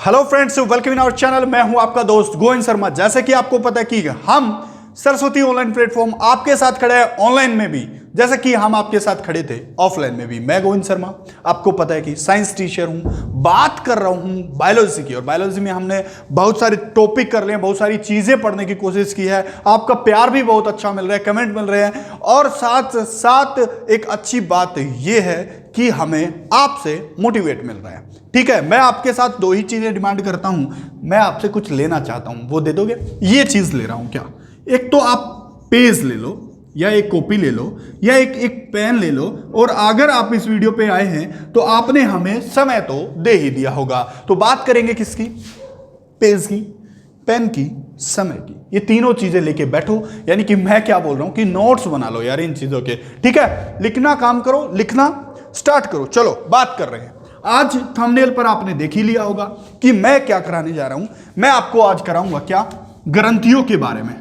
Hello friends, welcome in our channel. मैं हूं आपका दोस्त गोविंद शर्मा। जैसे कि आपको पता है कि हम सरस्वती ऑनलाइन प्लेटफॉर्म आपके साथ खड़े हैं ऑनलाइन में भी, जैसे कि हम आपके साथ खड़े थे ऑफलाइन में भी। मैं गोविंद शर्मा, आपको पता है कि साइंस टीचर हूं, बात कर रहा हूं बायोलॉजी की। और बायोलॉजी में हमने बहुत सारे टॉपिक कर लिए हैं, बहुत सारी चीजें पढ़ने की कोशिश की है। आपका प्यार भी बहुत अच्छा मिल रहा है, कमेंट मिल रहे हैं। और साथ साथ एक अच्छी बात यह है कि हमें आपसे मोटिवेट मिल रहा है। ठीक है, मैं आपके साथ दो ही चीजें डिमांड करता हूं। मैं आपसे कुछ लेना चाहता हूं, वो दे दोगे? ये चीज ले रहा हूं क्या? एक तो आप पेज ले लो, या एक कॉपी ले लो, या एक पेन ले लो। और अगर आप इस वीडियो पे आए हैं तो आपने हमें समय तो दे ही दिया होगा। तो बात करेंगे किसकी? पेज की, पेन की, समय की। ये तीनों चीजें लेके बैठो। यानी कि मैं क्या बोल रहा हूं कि नोट्स बना लो यार इन चीजों के। ठीक है, लिखना काम करो, लिखना स्टार्ट करो। चलो बात कर रहे हैं। आज थंबनेल पर आपने देख ही लिया होगा कि मैं क्या कराने जा रहा हूं। मैं आपको आज कराऊंगा क्या? ग्रंथियों के बारे में,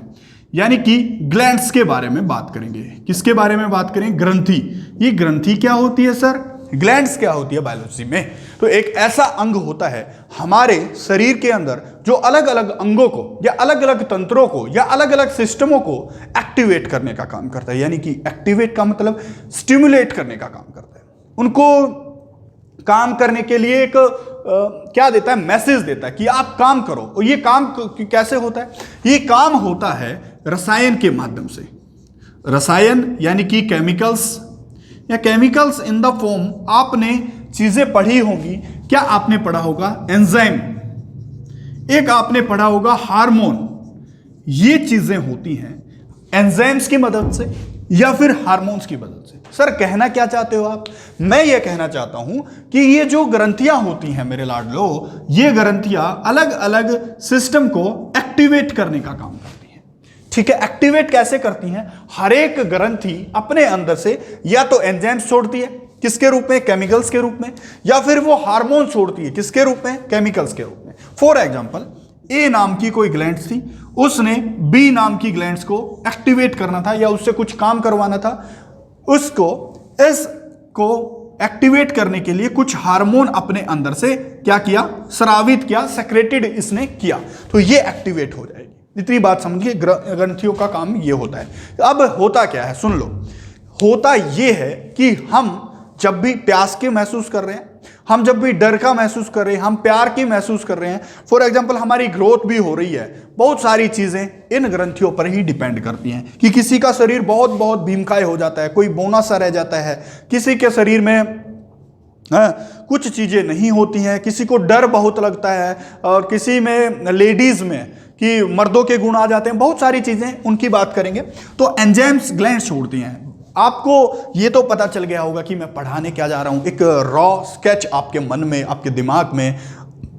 यानी कि ग्लैंड्स के बारे में बात करेंगे। किसके बारे में बात करें? ग्रंथि। ये ग्रंथि क्या होती है सर? ग्लैंड्स क्या होती है बायोलॉजी में? तो एक ऐसा अंग होता है हमारे शरीर के अंदर जो अलग अलग अंगों को या अलग अलग तंत्रों को या अलग अलग सिस्टमों को एक्टिवेट करने का काम करता है। यानी कि एक्टिवेट का मतलब स्टिमुलेट करने का काम करता है। उनको काम करने के लिए एक क्या देता है? मैसेज देता है कि आप काम करो। और ये काम कैसे होता है? ये काम होता है रसायन के माध्यम से। रसायन यानी कि केमिकल्स, या केमिकल्स इन द फॉर्म, आपने चीजें पढ़ी होंगी। क्या आपने पढ़ा होगा? एंजाइम। एक आपने पढ़ा होगा हार्मोन। ये चीजें होती हैं एंजाइम्स की मदद से या फिर हार्मोन्स की मदद से। सर कहना क्या चाहते हो आप? मैं ये कहना चाहता हूं कि ये जो ग्रंथियां होती हैं मेरे लाडलो, ये ग्रंथियां अलग अलग सिस्टम को एक्टिवेट करने का काम करती हैं। ठीक है, एक्टिवेट कैसे करती हैं? हर एक ग्रंथि अपने अंदर से या तो एंजाइम्स छोड़ती है, किसके रूप में? केमिकल्स के रूप में। या फिर वो हार्मोन छोड़ती है, किसके रूप में? केमिकल्स के रूप में। फॉर एग्जाम्पल, ए नाम की कोई ग्लैंड थी, उसने बी नाम की ग्लैंड्स को एक्टिवेट करना था या उससे कुछ काम करवाना था। उसको इस को एक्टिवेट करने के लिए कुछ हार्मोन अपने अंदर से क्या किया? स्रावित किया, सेक्रेटेड इसने किया, तो ये एक्टिवेट हो जाएगी। इतनी बात समझिए, ग्रंथियों का काम ये होता है। अब होता क्या है सुन लो। होता ये है कि हम जब भी प्यास के महसूस कर रहे हैं, हम जब भी डर का महसूस कर रहे हैं, हम प्यार की महसूस कर रहे हैं, फॉर एग्जांपल हमारी ग्रोथ भी हो रही है, बहुत सारी चीजें इन ग्रंथियों पर ही डिपेंड करती हैं। कि किसी का शरीर बहुत बहुत भीमकाय हो जाता है, कोई बौना सा रह जाता है, किसी के शरीर में कुछ चीजें नहीं होती हैं, किसी को डर बहुत लगता है, और किसी में लेडीज में कि मर्दों के गुण आ जाते हैं। बहुत सारी चीजें उनकी बात करेंगे। तो एंजाइम्स ग्लैंड्स छोड़ती हैं। आपको ये तो पता चल गया होगा कि मैं पढ़ाने क्या जा रहा हूं। एक रॉ स्केच आपके मन में, आपके दिमाग में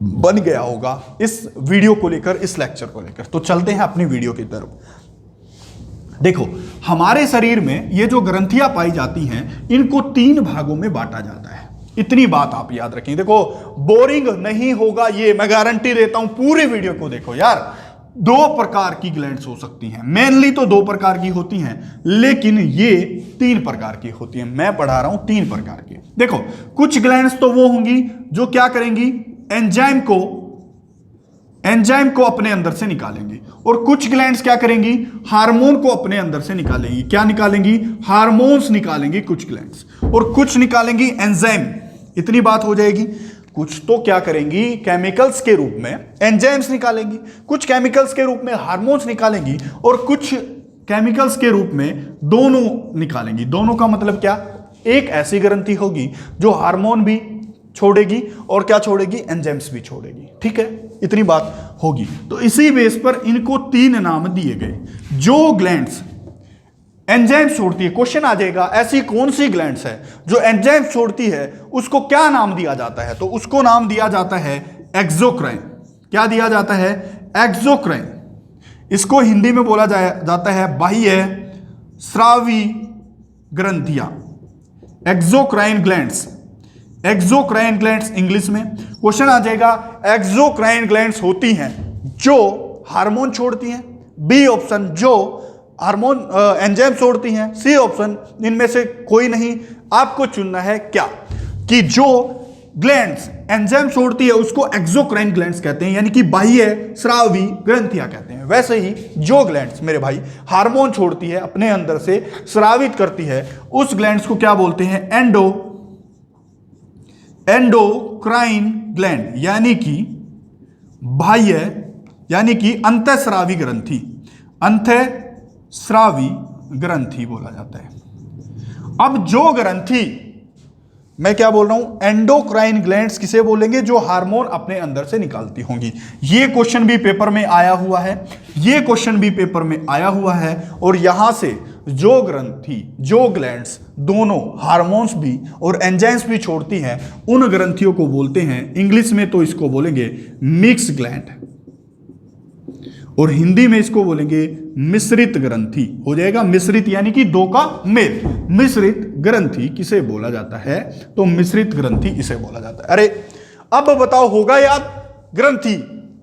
बन गया होगा इस वीडियो को लेकर, इस लेक्चर को लेकर। तो चलते हैं अपनी वीडियो की तरफ। देखो, हमारे शरीर में ये जो ग्रंथियां पाई जाती हैं, इनको 3 भागों में बांटा जाता है। इतनी बात आप याद रखें। देखो, बोरिंग नहीं होगा ये, मैं गारंटी देता हूं। पूरी वीडियो को देखो यार। 2 प्रकार की ग्लैंड्स हो सकती हैं, मेनली तो 2 प्रकार की होती हैं, लेकिन ये 3 प्रकार की होती हैं। मैं पढ़ा रहा हूं 3 प्रकार की। देखो, कुछ ग्लैंड्स तो वो होंगी जो क्या करेंगी? एंजाइम को अपने अंदर से निकालेंगी। और कुछ ग्लैंड्स क्या करेंगी? हार्मोन को अपने अंदर से निकालेंगी। क्या निकालेंगी? हार्मोन्स निकालेंगी कुछ ग्लैंड्स, और कुछ निकालेंगी एंजाइम। इतनी बात हो जाएगी। कुछ तो क्या करेंगी? केमिकल्स के रूप में एंजाइम्स निकालेंगी, कुछ केमिकल्स के रूप में हार्मोन्स निकालेंगी, और कुछ केमिकल्स के रूप में दोनों निकालेंगी। दोनों का मतलब क्या? एक ऐसी ग्रंथि होगी जो हार्मोन भी छोड़ेगी और क्या छोड़ेगी? एंजाइम्स भी छोड़ेगी। ठीक है, इतनी बात होगी। तो इसी बेस पर इनको 3 नाम दिए गए। जो ग्लैंड्स एंजाइम छोड़ती है, क्वेश्चन आ जाएगा ऐसी कौन सी ग्लैंड्स है जो एंजाइम छोड़ती है, उसको क्या नाम दिया जाता है? तो उसको नाम दिया जाता है एक्सोक्राइन। क्या दिया जाता है? एक्सोक्राइन। इसको हिंदी में बोला जाता है बाह्य स्रावी ग्रंथियां, exocrine glands. Exocrine glands English में। क्वेश्चन आ जाएगा, एक्सोक्राइन ग्लैंड्स होती हैं जो हार्मोन छोड़ती हैं। बी ऑप्शन, जो हार्मोन एंजाइम छोड़ती हैं। सी ऑप्शन, इनमें से कोई नहीं। आपको चुनना है क्या? कि जो ग्लैंड्स एंजाइम छोड़ती है उसको एक्सोक्राइन ग्लैंड्स कहते हैं, यानी कि बाह्य स्रावी ग्रंथियां कहते हैं। वैसे ही जो ग्लैंड्स मेरे भाई हार्मोन छोड़ती है, अपने अंदर से स्रावित करती है, उस ग्लैंड्स को क्या बोलते हैं? एंडोक्राइन ग्लैंड, यानी कि बाह्य, यानी कि अंतःस्रावी ग्रंथि, अंतःस्रावी ग्रंथि बोला जाता है। अब जो ग्रंथि, मैं क्या बोल रहा हूं, एंडोक्राइन ग्लैंड्स किसे बोलेंगे? जो हार्मोन अपने अंदर से निकालती होंगी। ये क्वेश्चन भी पेपर में आया हुआ है, ये क्वेश्चन भी पेपर में आया हुआ है। और यहां से जो ग्रंथि, जो ग्लैंड्स दोनों हार्मोन्स भी और एंजाइम्स भी छोड़ती हैं, उन ग्रंथियों को बोलते हैं, इंग्लिश में तो इसको बोलेंगे मिक्स ग्लैंड, और हिंदी में इसको बोलेंगे मिश्रित ग्रंथि। हो जाएगा मिश्रित, यानी कि दो का मेल। मिश्रित ग्रंथि किसे बोला जाता है? तो मिश्रित ग्रंथि इसे बोला जाता है। अरे अब बताओ, होगा याद? ग्रंथि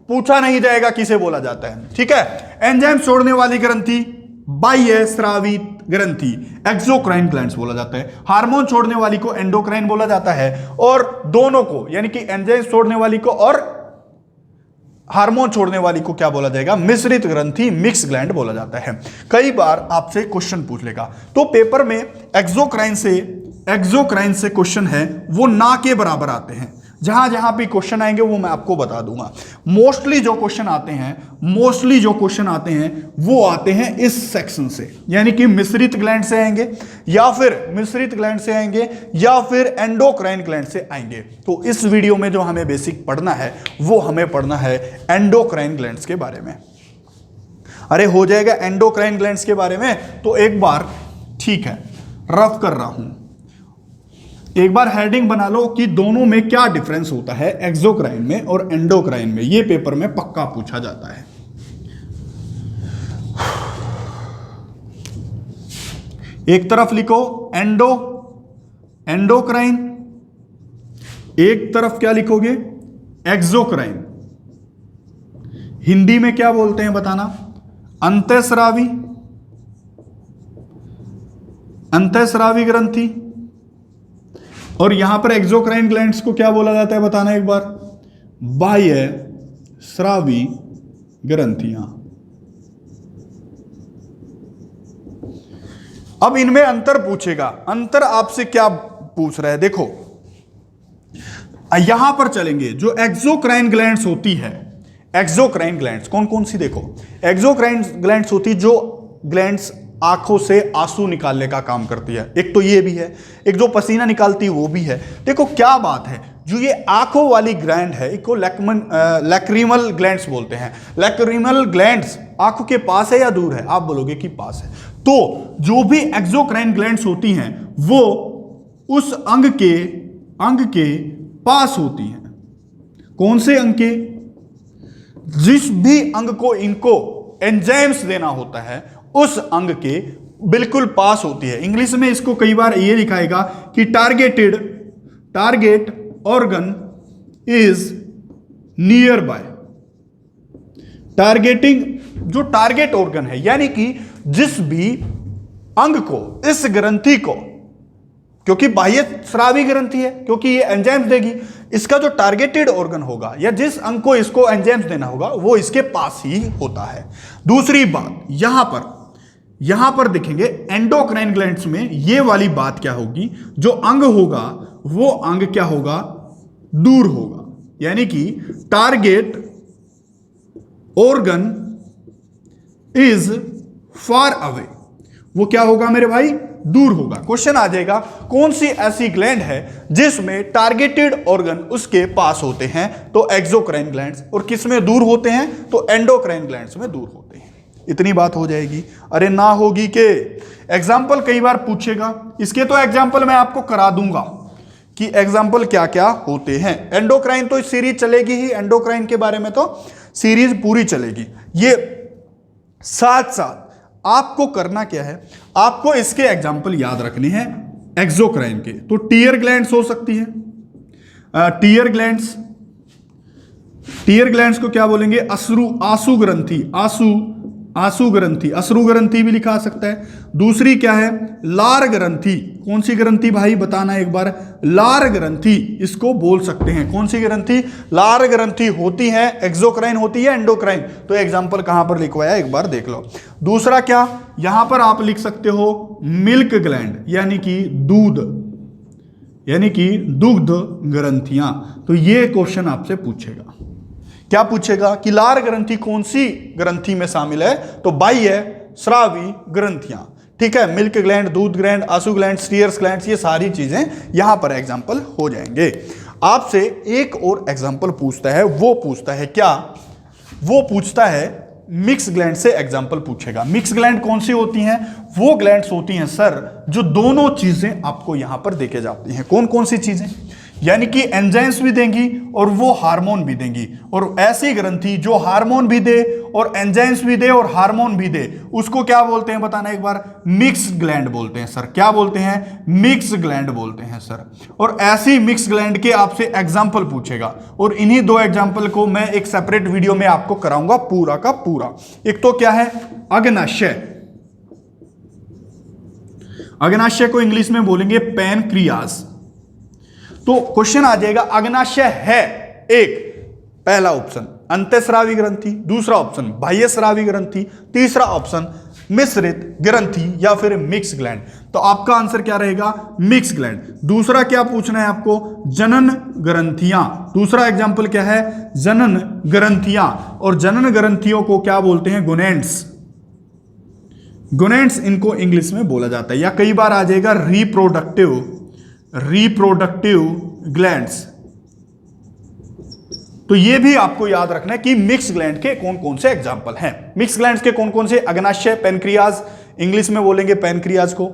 पूछा नहीं जाएगा किसे बोला जाता है, ठीक है? एंजाइम छोड़ने वाली ग्रंथि बाह्य स्रावित ग्रंथि एक्सोक्राइन ग्लैंड्स बोला जाता है। हार्मोन छोड़ने वाली को एंडोक्राइन बोला जाता है, और दोनों को, यानी कि एंजाइम छोड़ने वाली को और हार्मोन छोड़ने वाली को क्या बोला जाएगा? मिश्रित ग्रंथि, मिक्स ग्लैंड बोला जाता है। कई बार आपसे क्वेश्चन पूछ लेगा, तो पेपर में एक्सोक्राइन से क्वेश्चन है वो ना के बराबर आते हैं। जहां जहां भी क्वेश्चन आएंगे वो मैं आपको बता दूंगा। मोस्टली जो क्वेश्चन आते हैं वो आते हैं इस सेक्शन से, यानी कि मिश्रित ग्लैंड से आएंगे, या फिर मिश्रित ग्लैंड से आएंगे, या फिर एंडोक्राइन ग्लैंड से आएंगे। तो इस वीडियो में जो हमें बेसिक पढ़ना है वो हमें पढ़ना है एंडोक्राइन ग्लैंड्स के बारे में। अरे हो जाएगा एंडोक्राइन ग्लैंड्स के बारे में, तो एक बार, ठीक है, रफ कर रहा हूं, एक बार हेडिंग बना लो कि दोनों में क्या डिफरेंस होता है, एक्सोक्राइन में और एंडोक्राइन में। ये पेपर में पक्का पूछा जाता है। एक तरफ लिखो एंडोक्राइन, एक तरफ क्या लिखोगे? एक्सोक्राइन। हिंदी में क्या बोलते हैं बताना? अंतःस्रावी ग्रंथि। और यहां पर एक्सोक्राइन ग्लैंड्स को क्या बोला जाता है बताना एक बार? बाह्य स्रावी ग्रंथियां। अब इनमें अंतर पूछेगा। अंतर आपसे क्या पूछ रहा है? देखो यहां पर चलेंगे। जो एक्सोक्राइन ग्लैंड्स होती है, एक्सोक्राइन ग्लैंड्स कौन कौन सी? देखो, एक्सोक्राइन ग्लैंड्स होती जो ग्लैंड्स आंखों से आंसू निकालने का काम करती है। एक तो ये भी है, एक जो पसीना निकालती है वो भी है। देखो क्या बात है, जो ये आंखों वाली ग्लैंड है इसको लैक्रिमल ग्लैंड्स बोलते हैं। लैक्रिमल ग्लैंड्स आंखों के पास है या दूर है? आप बोलोगे कि पास है। तो जो भी एक्सोक्राइन ग्लैंड्स होती हैं वो उस अंग के पास होती हैं। कौन से अंग के? जिस भी अंग को इनको एंजाइम्स देना होता है उस अंग के बिल्कुल पास होती है। इंग्लिश में इसको कई बार ये लिखाएगा कि target organ is near by. जो टारगेट ऑर्गन है, यानी कि जिस भी अंग को, इस ग्रंथि को, क्योंकि बाह्य स्रावी ग्रंथि है, क्योंकि ये एंजाइम्स देगी, इसका जो टारगेटेड ऑर्गन होगा या जिस अंग को इसको एंजाइम्स देना होगा वो इसके पास ही होता है। दूसरी बात, यहां पर देखेंगे एंडोक्राइन ग्लैंड्स में ये वाली बात क्या होगी? जो अंग होगा वो अंग क्या होगा? दूर होगा, यानी कि target organ is far away. वो क्या होगा मेरे भाई? दूर होगा। क्वेश्चन आ जाएगा कौन सी ऐसी ग्लैंड है जिसमें टारगेटेड ऑर्गन उसके पास होते हैं? तो एक्सोक्राइन ग्लैंड्स। और किस में दूर होते हैं? तो एंडोक्राइन ग्लैंड्स में दूर होते हैं। इतनी बात हो जाएगी। अरे ना होगी के एग्जाम्पल कई बार पूछेगा, इसके तो एग्जाम्पल मैं आपको करा दूंगा कि एग्जाम्पल क्या क्या होते हैं। एंडोक्राइन तो सीरीज चलेगी ही, एंडोक्राइन के बारे में तो सीरीज पूरी चलेगी। ये साथ साथ आपको करना क्या है, आपको इसके एग्जाम्पल याद रखने हैं एक्सोक्राइन के। तो टीयर ग्लैंड्स हो सकती है, टीयर ग्लैंड्स को क्या बोलेंगे? आंसू ग्रंथि, आंसू आंसू ग्रंथि, अश्रु ग्रंथि भी लिखा सकता है। दूसरी क्या है, लार ग्रंथि। कौन सी ग्रंथि भाई बताना एक बार, लार ग्रंथि इसको बोल सकते हैं। कौन सी ग्रंथि, लार ग्रंथि होती है, एक्सोक्राइन होती है, एंडोक्राइन। तो एग्जांपल कहां पर लिखवाया एक बार देख लो। दूसरा क्या, यहां पर आप लिख सकते हो मिल्क ग्लैंड, यानी कि दूध, यानी कि दुग्ध ग्रंथियां। तो ये क्वेश्चन आपसे पूछेगा, क्या पूछेगा कि लार ग्रंथि कौन सी ग्रंथि में शामिल है, तो बाह्य स्रावी ग्रंथियां। ठीक है, मिल्क ग्लैंड, दूध ग्लैंड, आंसू ग्लैंड, स्टीयर्स ग्लैंड, ये सारी चीजें यहां पर एग्जांपल हो जाएंगे। आपसे एक और एग्जांपल पूछता है, वो पूछता है क्या, वो पूछता है मिक्स ग्लैंड से एग्जांपल पूछेगा। मिक्स ग्लैंड कौन सी होती हैं, वो ग्लैंड्स होती हैं सर जो दोनों चीजें आपको यहां पर देखे जाती हैं। कौन कौन सी चीजें, यानी कि एंजाइम्स भी देंगी और वो हार्मोन भी देंगी। और ऐसी ग्रंथि जो हार्मोन भी दे और एंजाइम्स भी दे और हार्मोन भी दे, उसको क्या बोलते हैं बताना एक बार, मिक्स ग्लैंड बोलते हैं सर। क्या बोलते हैं, मिक्स ग्लैंड बोलते हैं सर। और ऐसी मिक्स ग्लैंड के आपसे एग्जाम्पल पूछेगा, और इन्हीं दो एग्जाम्पल को मैं एक सेपरेट वीडियो में आपको कराऊंगा पूरा का पूरा। एक तो क्या है, अग्नाशय। अग्नाशय को इंग्लिश में बोलेंगे पैनक्रियाज। तो क्वेश्चन आ जाएगा अग्नाशय है, एक पहला ऑप्शन अंतःस्रावी ग्रंथि, दूसरा ऑप्शन बाह्यस्रावी ग्रंथि, तीसरा ऑप्शन मिश्रित ग्रंथि या फिर मिक्स ग्लैंड। तो आपका आंसर क्या रहेगा, मिक्स ग्लैंड। दूसरा क्या पूछना है आपको, जनन ग्रंथियां। दूसरा एग्जांपल क्या है, जनन ग्रंथियां। और जनन ग्रंथियों को क्या बोलते हैं, गोनेड्स। गोनेड्स इनको इंग्लिश में बोला जाता है। या कई बार आ जाएगा रिप्रोडक्टिव ग्लैंड्स। तो ये भी आपको याद रखना है कि मिक्स ग्लैंड के कौन कौन से एग्जांपल हैं। मिक्स ग्लैंड्स के कौन कौन से, अग्नाशय, पैनक्रियाज, इंग्लिश में बोलेंगे पैनक्रियाज को,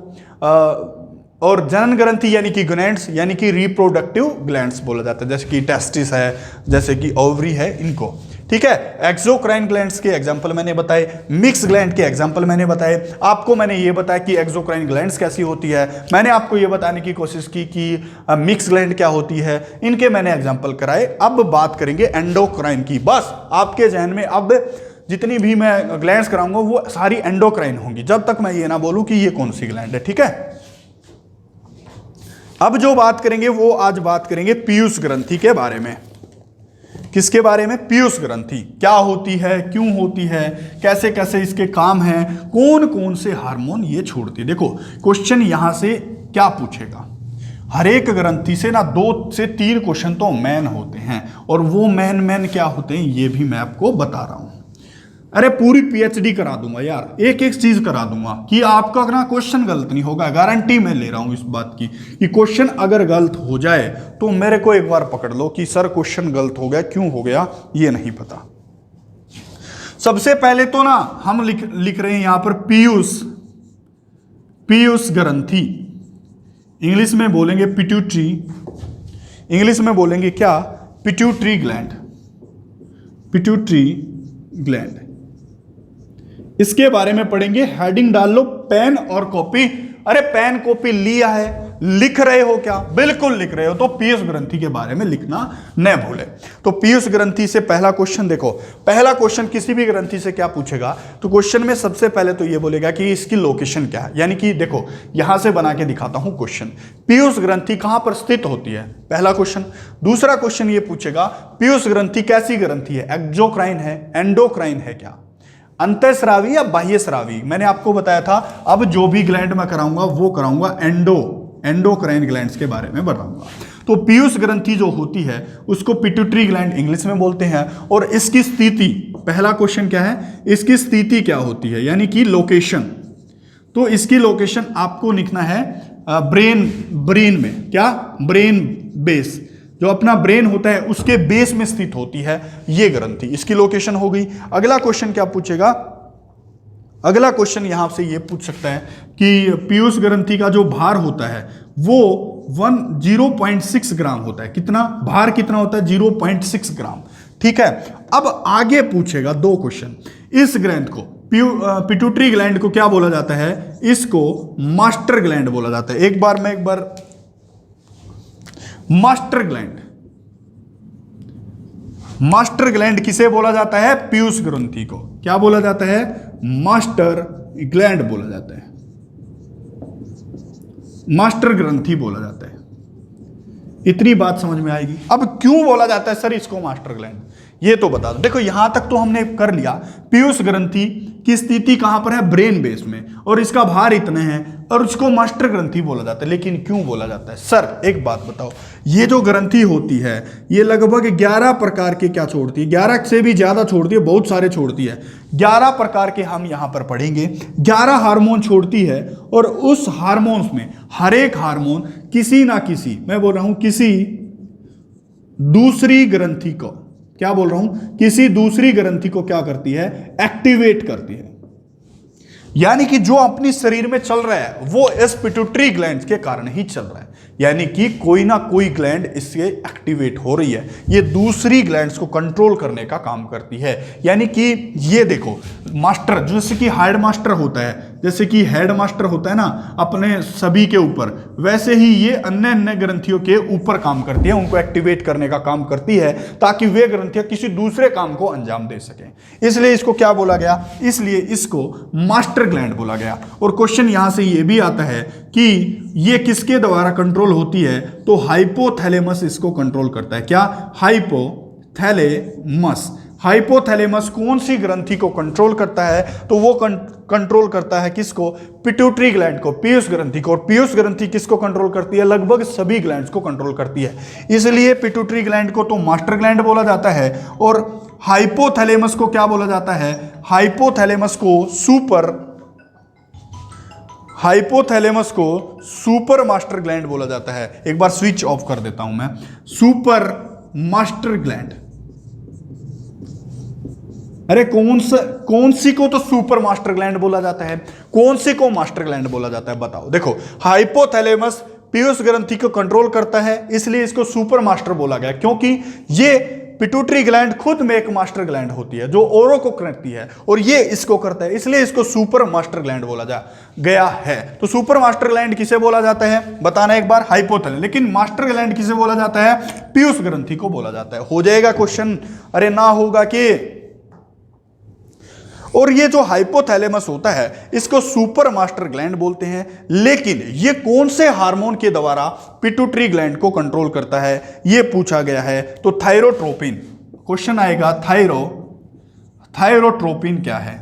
और जनन ग्रंथि यानी कि गोनेड्स, यानी कि रिप्रोडक्टिव ग्लैंड्स बोला जाता है, जैसे कि टेस्टिस है, जैसे कि ओवरी है, इनको। ठीक है, एक्सोक्राइन ग्लैंड्स के एग्जांपल मैंने बताए, मिक्स ग्लैंड के एग्जांपल मैंने बताए। आपको मैंने ये बताया कि एक्सोक्राइन ग्लैंड्स कैसी होती है, मैंने आपको ये बताने की कोशिश की कि मिक्स ग्लैंड क्या होती है, इनके मैंने एग्जांपल कराए। अब बात करेंगे एंडोक्राइन की। बस आपके जहन में अब जितनी भी मैं ग्लैंड्स कराऊंगा वो सारी एंडोक्राइन होंगी, जब तक मैं ये ना बोलूं कि ये कौन सी ग्लैंड है। ठीक है, अब जो बात करेंगे वो आज बात करेंगे पीयूष ग्रंथि के बारे में। किसके बारे में, पीयूष ग्रंथि क्या होती है, क्यों होती है, कैसे कैसे इसके काम हैं, कौन कौन से हार्मोन ये छोड़ती है। देखो क्वेश्चन यहां से क्या पूछेगा, हर एक ग्रंथि से ना 2 से 3 क्वेश्चन तो मैन होते हैं, और वो मैन क्या होते हैं ये भी मैं आपको बता रहा हूं। अरे पूरी पीएचडी करा दूंगा यार, एक एक चीज करा दूंगा कि आपका ना क्वेश्चन गलत नहीं होगा। गारंटी मैं ले रहा हूं इस बात की कि क्वेश्चन अगर गलत हो जाए तो मेरे को एक बार पकड़ लो कि सर क्वेश्चन गलत हो गया, क्यों हो गया ये नहीं पता। सबसे पहले तो ना हम लिख रहे हैं यहां पर पीयूष ग्रंथि, इंग्लिश में बोलेंगे पिट्यूटरी, इंग्लिश में बोलेंगे क्या, पिट्यूटरी ग्लैंड, पिट्यूटरी ग्लैंड। इसके बारे में पढ़ेंगे, हेडिंग डाल लो पेन और कॉपी। अरे पेन कॉपी लिया है, लिख रहे हो क्या, बिल्कुल लिख रहे हो, तो पीयूष ग्रंथि के बारे में लिखना न भूले। तो पीयूष ग्रंथि से पहला क्वेश्चन देखो, पहला क्वेश्चन किसी भी ग्रंथि से क्या पूछेगा, तो क्वेश्चन में सबसे पहले तो ये बोलेगा कि इसकी लोकेशन क्या है। यानी कि देखो यहां से बना के दिखाता हूं क्वेश्चन, पीयूष ग्रंथि कहां पर स्थित होती है, पहला क्वेश्चन। दूसरा क्वेश्चन ये पूछेगा पीयूष ग्रंथि कैसी ग्रंथि है, एक्सोक्राइन है, एंडोक्राइन है क्या, अंतःस्रावी या बाह्यस्रावी। मैंने आपको बताया था अब जो भी ग्लैंड मैं कराऊंगा वो कराऊंगा एंडोक्राइन ग्लैंड्स के बारे में बताऊंगा। तो पीयूष ग्रंथि जो होती है उसको पिट्यूटरी ग्लैंड इंग्लिश में बोलते हैं। और इसकी स्थिति, पहला क्वेश्चन क्या है, इसकी स्थिति क्या होती है, यानी कि लोकेशन। तो इसकी लोकेशन आपको लिखना है ब्रेन में, क्या, ब्रेन बेस, जो अपना ब्रेन होता है उसके बेस में स्थित होती है ये ग्रंथि, इसकी लोकेशन हो गई। अगला क्वेश्चन क्या पूछेगा, अगला क्वेश्चन यहां से ये पूछ सकता है कि पीयूष ग्रंथि का जो भार होता है वो 0.6 ग्राम होता है। कितना भार, कितना होता है, 0.6 ग्राम। ठीक है, अब आगे पूछेगा 2 क्वेश्चन। इस ग्लैंड को, पिट्यूटरी ग्लैंड को क्या बोला जाता है, इसको मास्टर ग्लैंड बोला जाता है। एक बार मास्टर ग्लैंड, मास्टर ग्लैंड किसे बोला जाता है, पीयूष ग्रंथि को क्या बोला जाता है, मास्टर ग्लैंड बोला जाता है, मास्टर ग्रंथि बोला जाता है। इतनी बात समझ में आएगी। अब क्यों बोला जाता है सर इसको मास्टर ग्लैंड, ये तो बता दो। देखो यहां तक तो हमने कर लिया, पीयूष ग्रंथि की स्थिति कहां पर है, ब्रेन बेस में, और इसका भार इतने हैं और उसको मास्टर ग्रंथि बोला जाता है। लेकिन क्यों बोला जाता है सर, एक बात बताओ, ये जो ग्रंथि होती है ये लगभग 11 प्रकार के क्या छोड़ती है, 11 से भी ज्यादा छोड़ती है, बहुत सारे छोड़ती है। 11 प्रकार के हम यहां पर पढ़ेंगे, 11 हार्मोन छोड़ती है, और उस हार्मोन्स में हर एक हार्मोन किसी ना किसी, मैं बोल रहा हूं किसी दूसरी ग्रंथि को, क्या बोल रहा हूं, किसी दूसरी ग्रंथि को क्या करती है, एक्टिवेट करती है। यानी कि जो अपनी शरीर में चल रहा है वो इस पिट्यूटरी ग्लैंड के कारण ही चल रहा है, यानी कि कोई ना कोई ग्लैंड इससे एक्टिवेट हो रही है, ये दूसरी ग्लैंड्स को कंट्रोल करने का काम करती है। यानी कि ये देखो मास्टर, जैसे कि हेड मास्टर होता है, जैसे कि हेड मास्टर होता है ना अपने सभी के ऊपर, वैसे ही ये अन्य अन्य ग्रंथियों के ऊपर काम करती है, उनको एक्टिवेट करने का काम करती है ताकि वे ग्रंथियां किसी दूसरे काम को अंजाम दे सकें। इसलिए इसको क्या बोला गया, इसलिए इसको मास्टर ग्लैंड बोला गया। और क्वेश्चन यहां से ये भी आता है कि ये किसके द्वारा कंट्रोल होती है, तो हाइपोथैलेमस इसको कंट्रोल करता है। क्या, हाइपोथैलेमस। हाइपोथैलेमस कौन सी ग्रंथि को कंट्रोल करता है, तो वो कंट्रोल करता है किसको, पिट्यूटरी ग्लैंड को, पीयूष ग्रंथि को। और पीयूष ग्रंथि किसको कंट्रोल करती है, लगभग सभी ग्लैंड्स को कंट्रोल करती है। इसलिए पिट्यूटरी ग्लैंड को तो मास्टर ग्लैंड बोला जाता है, और हाइपोथैलेमस को क्या बोला जाता है, हाइपोथैलेमस को सुपर मास्टर ग्लैंड बोला जाता है। एक बार स्विच ऑफ कर देता हूं मैं, सुपर मास्टर ग्लैंड। अरे कौन सी को तो सुपर मास्टर ग्लैंड बोला जाता है, कौन सी को मास्टर ग्लैंड बोला जाता है, बताओ। देखो हाइपोथैलेमस पीयूष ग्रंथि को कंट्रोल करता है, इसलिए इसको सुपर मास्टर बोला गया, क्योंकि ये पिट्यूटरी ग्लैंड खुद में एक मास्टर ग्लैंड होती है जो औरों को करती है, और ये इसको करता है, इसलिए इसको सुपर मास्टर ग्लैंड बोला गया है। तो सुपर मास्टर ग्लैंड किसे बोला जाता है, बताना एक बार, हाइपोथैलेमस। लेकिन मास्टर ग्लैंड किसे बोला जाता है, पीयूष ग्रंथि को बोला जाता है। हो जाएगा क्वेश्चन, अरे ना होगा कि। और ये जो हाइपोथैलेमस होता है इसको सुपर मास्टर ग्लैंड बोलते हैं। लेकिन ये कौन से हार्मोन के द्वारा पिट्यूटरी ग्लैंड को कंट्रोल करता है, ये पूछा गया है, तो थायरोट्रोपिन। क्वेश्चन आएगा थायरोट्रोपिन क्या है,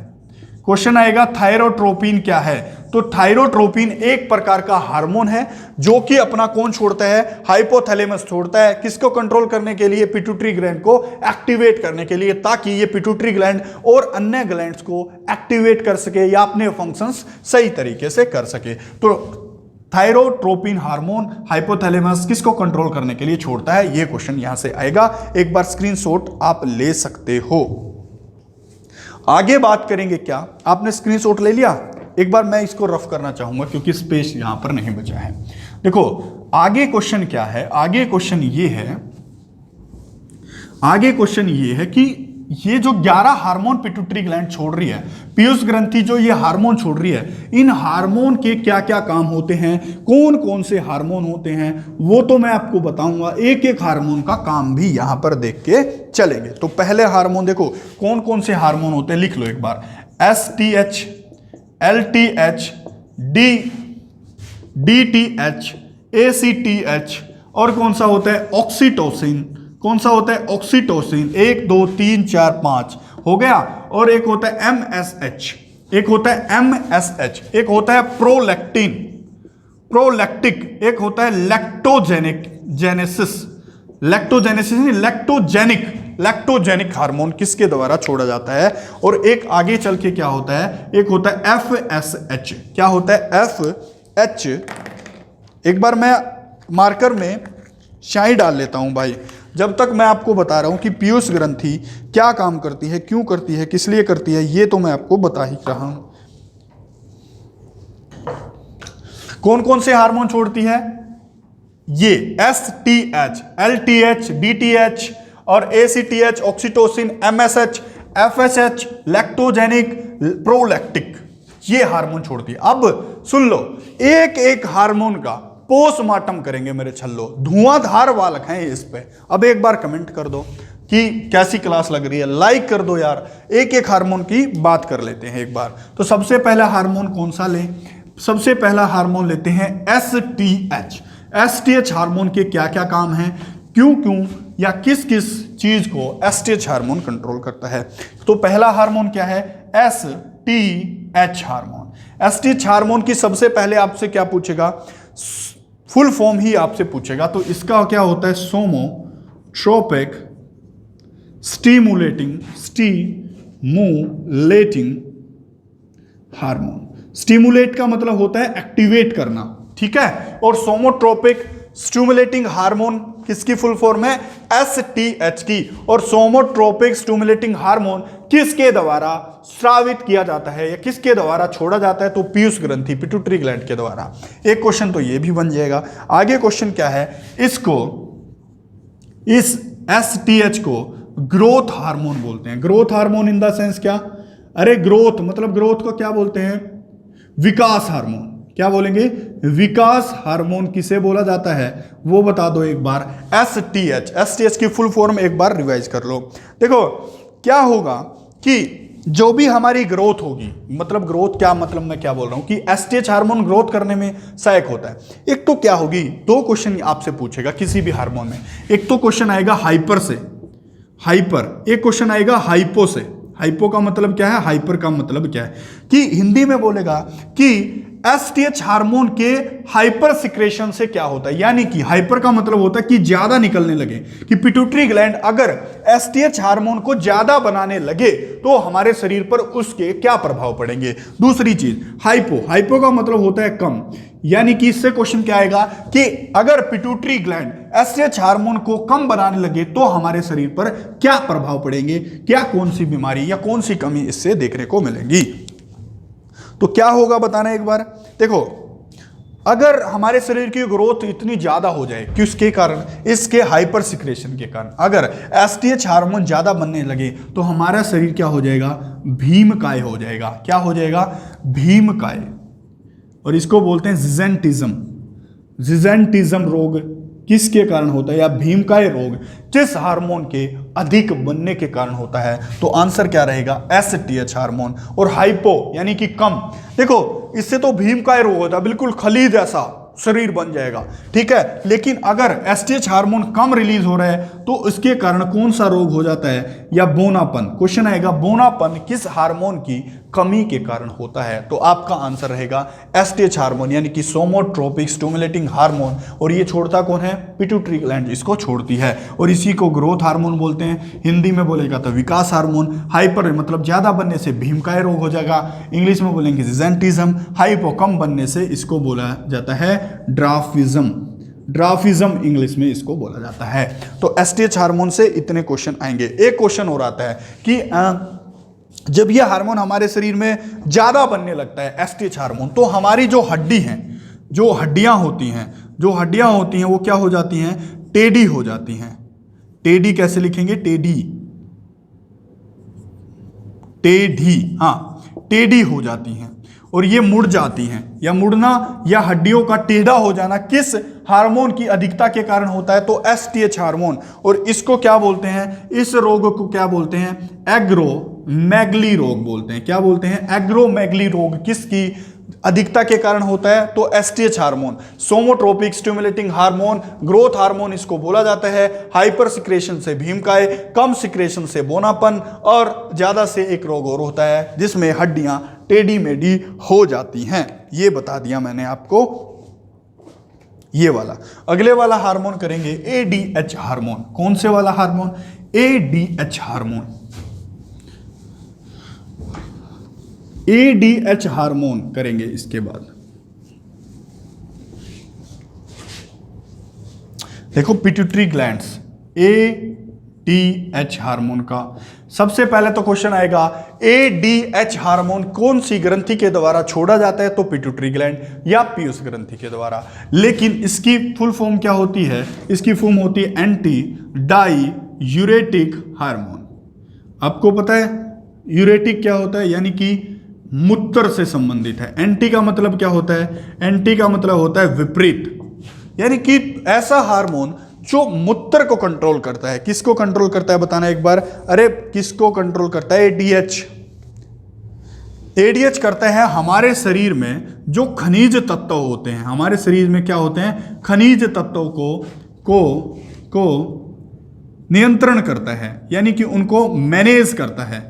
क्वेश्चन आएगा थायरोट्रोपिन क्या है। तो थायरोट्रोपिन एक प्रकार का हार्मोन है जो कि अपना कौन छोड़ता है, हाइपोथैलेमस छोड़ता है, किसको कंट्रोल करने के लिए, पिट्यूटरी ग्लैंड को एक्टिवेट करने के लिए, ताकि ये पिट्यूटरी ग्लैंड और अन्य ग्लैंड्स को एक्टिवेट कर सके या अपने फंक्शंस सही तरीके से कर सके। तो थायरोट्रोपिन हार्मोन हाइपोथैलेमस किसको कंट्रोल करने के लिए छोड़ता है, ये क्वेश्चन यहां से आएगा। एक बार स्क्रीनशॉट आप ले सकते हो। आगे बात करेंगे क्या, आपने स्क्रीनशॉट ले लिया, एक बार मैं इसको रफ करना चाहूंगा क्योंकि स्पेस यहां पर नहीं बचा है। देखो आगे क्वेश्चन क्या है, आगे क्वेश्चन ये है कि ये जो 11 हार्मोन पिट्यूटरी ग्लैंड छोड़ रही है, पीयूष ग्रंथि जो ये हार्मोन छोड़ रही है, इन हार्मोन के क्या क्या काम होते हैं, कौन कौन से हार्मोन होते हैं, वो तो मैं आपको बताऊंगा। एक एक हार्मोन का काम भी यहां पर देख के चलेंगे। तो पहले हार्मोन देखो कौन कौन से हार्मोन होते हैं, लिख लो एक बार, STH, LTH, DTH, ACTH, और कौन सा होता है, ऑक्सीटोसिन। कौन सा होता है, ऑक्सीटोसिन। 1 2 3 4 5 हो गया। और एक होता है MSH, एक होता है MSH, एक होता है प्रोलैक्टिक, एक होता है लैक्टोजेनिक हार्मोन किसके द्वारा छोड़ा जाता है। और एक आगे चल के क्या होता है, एक होता है FSH। क्या होता है, FH। एक बार मैं मार्कर में स्याही डाल लेता हूं भाई, जब तक मैं आपको बता रहा हूं कि पीयूष ग्रंथि क्या काम करती है, क्यों करती है, किस लिए करती है, ये तो मैं आपको बता ही रहा हूं। कौन कौन से हार्मोन छोड़ती है, ये STH, LTH, DTH और ACTH, oxytocin, MSH, FSH, lactogenic, prolactic, ये हार्मोन छोड़ती है। अब सुन लो, एक एक हार्मोन का पोस्टमार्टम करेंगे मेरे छल्लो, धुआंधार वालक हैं इस पे। अब एक बार कमेंट कर दो, कि कैसी क्लास लग रही है। लाइक कर दो यार। एक एक हार्मोन की बात कर लेते हैं एक बार। तो सबसे पहला हार्मोन कौन सा लें? सबसे पहला हार्मोन लेते हैं एसटीएच। एसटीएच हार्मोन के क्या क्या काम हैं, क्यों क्यों या किस किस चीज को एसटीएच हार्मोन कंट्रोल करता है? तो पहला हार्मोन क्या है? STH hormone. एसटीएच हार्मोन की सबसे पहले आपसे क्या पूछेगा? फुल फॉर्म ही आपसे पूछेगा। तो इसका क्या होता है? सोमोट्रोपिक स्टिमुलेटिंग हार्मोन। स्टिमुलेट का मतलब होता है एक्टिवेट करना, ठीक है। और सोमोट्रोपिक स्टिमुलेटिंग हार्मोन किसकी फुल फॉर्म है? एसटीएच की। और सोमोट्रोपिक स्टिमुलेटिंग हार्मोन किसके द्वारा स्रावित किया जाता है या किसके द्वारा छोड़ा जाता है? तो पीयूष ग्रंथि, पिट्यूटरी ग्लैंड के द्वारा। एक क्वेश्चन तो ये भी बन जाएगा। आगे क्वेश्चन क्या है? इस एसटीएच को ग्रोथ हार्मोन बोलते हैं। Growth hormone in the sense क्या? अरे ग्रोथ मतलब ग्रोथ को क्या बोलते हैं? विकास हार्मोन। क्या बोलेंगे? विकास हार्मोन किसे बोला जाता है वो बता दो एक बार। एसटीएच। एसटीएच की फुल फॉर्म एक बार रिवाइज कर लो। देखो क्या होगा कि जो भी हमारी ग्रोथ होगी, मतलब ग्रोथ क्या मतलब मैं क्या बोल रहा हूं कि एसटीएच हार्मोन ग्रोथ करने में सहायक होता है। एक तो क्या होगी, दो क्वेश्चन आपसे पूछेगा किसी भी हार्मोन में। एक तो क्वेश्चन आएगा हाइपर से, हाइपर। एक क्वेश्चन आएगा हाइपो से। हाइपो का मतलब क्या है? हाइपर का मतलब क्या है? कि हिंदी में बोलेगा कि एसटीएच हार्मोन के हाइपर सिक्रेशन से क्या होता है, यानी कि हाइपर का मतलब होता है कि ज्यादा निकलने लगे, कि पिट्यूटरी ग्लैंड अगर एसटीएच हार्मोन को ज्यादा बनाने लगे तो हमारे शरीर पर उसके क्या प्रभाव पड़ेंगे। दूसरी चीज हाइपो। हाइपो का मतलब होता है कम, यानी कि इससे क्वेश्चन क्या आएगा कि अगर पिट्यूटरी ग्लैंड एसटीएच हार्मोन को कम बनाने लगे तो हमारे शरीर पर क्या प्रभाव पड़ेंगे, क्या कौन सी बीमारी या कौन सी कमी इससे देखने को मिलेगी। तो क्या होगा बताना एक बार। देखो अगर हमारे शरीर की ग्रोथ इतनी ज्यादा हो जाए, किसके कारण? इसके हाइपर सिक्रेशन के कारण। अगर एसटीएच हार्मोन ज्यादा बनने लगे तो हमारा शरीर क्या हो जाएगा? भीमकाय हो जाएगा। क्या हो जाएगा? भीमकाय। और इसको बोलते हैं जिजेंटिज्म। जिजेंटिज्म रोग किसके कारण होता है या भीमकाय रोग किस हार्मोन के अधिक बनने के कारण होता है? तो आंसर क्या रहेगा? STH hormone. और हाइपो यानी कि कम। देखो इससे तो भीमकाय रोग होता है, बिल्कुल खली जैसा शरीर बन जाएगा, ठीक है। लेकिन अगर एसटीएच हार्मोन कम रिलीज हो रहा है तो इसके कारण कौन सा रोग हो जाता है? या बोनापन। क्वेश्चन आएगा बोनापन किस हार्मोन की कमी के कारण होता है? तो आपका आंसर रहेगा एसटीएच हार्मोन, यानी कि सोमोट्रोपिक स्टिमुलेटिंग हार्मोन। और ये छोड़ता कौन है? पिट्यूटरी ग्लैंड इसको छोड़ती है। और इसी को ग्रोथ हार्मोन बोलते हैं। हिंदी में बोलेगा तो विकास हार्मोन। हाइपर मतलब ज्यादा बनने से भीमकाय रोग हो जाएगा, इंग्लिश में बोलेंगे जिजेंटिज्म। हाइपो कम बनने से इसको बोला जाता है ड्राफिज्म। ड्राफिज्म इंग्लिश में इसको बोला जाता है। तो एसटीएच हार्मोन से इतने क्वेश्चन आएंगे। एक क्वेश्चन हो रहा है कि जब यह हार्मोन हमारे शरीर में ज्यादा बनने लगता है एसटीएच हार्मोन, तो हमारी जो हड्डी हैं, जो हड्डियां होती हैं वो क्या हो जाती हैं? टेढ़ी हो जाती हैं। टेढ़ी कैसे लिखेंगे? टेढ़ी, हाँ टेढ़ी हो जाती हैं और ये मुड़ जाती हैं। या मुड़ना या हड्डियों का टेढ़ा हो जाना किस हार्मोन की अधिकता के कारण होता है? तो एसटीएच हार्मोन। और इसको क्या बोलते हैं? इस रोग को क्या बोलते हैं? एग्रोमेगली रोग बोलते हैं। क्या बोलते हैं? एग्रोमेगली रोग किसकी अधिकता के कारण होता है? तो STH hormone. Somatotropic stimulating hormone, growth hormone इसको बोला जाता है। हाइपर सिक्रेशन से भीमकाय, कम सिक्रेशन से बोनापन, और ज्यादा से एक रोग और होता है जिसमें हड्डियां टेढ़ी मेढ़ी हो जाती हैं। ये बता दिया मैंने आपको ये वाला। अगले वाला हार्मोन करेंगे एडीएच हार्मोन। कौन से वाला hormone? ADH hormone. ADH hormone करेंगे इसके बाद। देखो पिट्यूटरी ग्लैंड्स, एडीएच हार्मोन का सबसे पहले तो क्वेश्चन आएगा एडीएच हार्मोन कौन सी ग्रंथि के द्वारा छोड़ा जाता है? तो पिट्यूटरी ग्लैंड या पीयूष ग्रंथि के द्वारा। लेकिन इसकी फुल फॉर्म क्या होती है? इसकी फॉर्म होती है एंटी डाईयूरेटिक हार्मोन। आपको पता है यूरेटिक क्या होता है? यानी कि मूत्र से संबंधित है। एंटी का मतलब क्या होता है? एंटी का मतलब होता है विपरीत, यानी कि ऐसा हार्मोन जो मूत्र को कंट्रोल करता है। किसको कंट्रोल करता है बताना एक बार। अरे किसको कंट्रोल करता है? एडीएच। एडीएच करता है हमारे शरीर में जो खनिज तत्व होते हैं। हमारे शरीर में क्या होते हैं? खनिज तत्वों को नियंत्रण करता है, यानी कि उनको मैनेज करता है।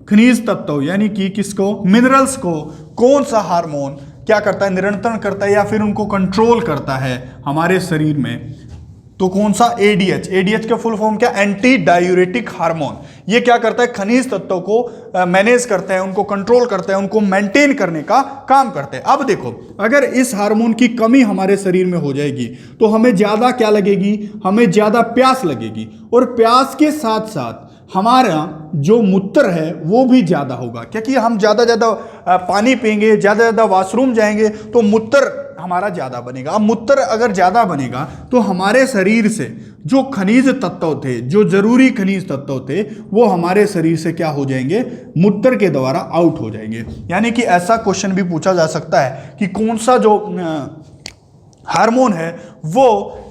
खनिज तत्व यानी कि किसको? मिनरल्स को कौन सा हार्मोन क्या करता है? नियंत्रण करता है या फिर उनको कंट्रोल करता है हमारे शरीर में। तो कौन सा? एडीएच। एडीएच का फुल फॉर्म क्या? Anti diuretic hormone. ये क्या करता है? खनिज तत्वों को मैनेज करता है, उनको कंट्रोल करता है, उनको मेंटेन करने का काम करते हैं। अब देखो, अगर इस हार्मोन की कमी हमारे शरीर में हो जाएगी तो हमें ज्यादा क्या लगेगी? हमें ज्यादा प्यास लगेगी, और प्यास के साथ साथ हमारा जो मूत्र है वो भी ज्यादा होगा, क्योंकि हम ज्यादा पानी पिएंगे, ज्यादा वॉशरूम जाएंगे तो मूत्र हमारा ज्यादा बनेगा। अब मूत्र अगर ज्यादा बनेगा तो हमारे शरीर से जो खनिज तत्व थे, जो जरूरी खनिज तत्व थे, वो हमारे शरीर से क्या हो जाएंगे? मूत्र के द्वारा आउट हो जाएंगे। यानी कि ऐसा क्वेश्चन भी पूछा जा सकता है कि कौन सा जो हार्मोन है वो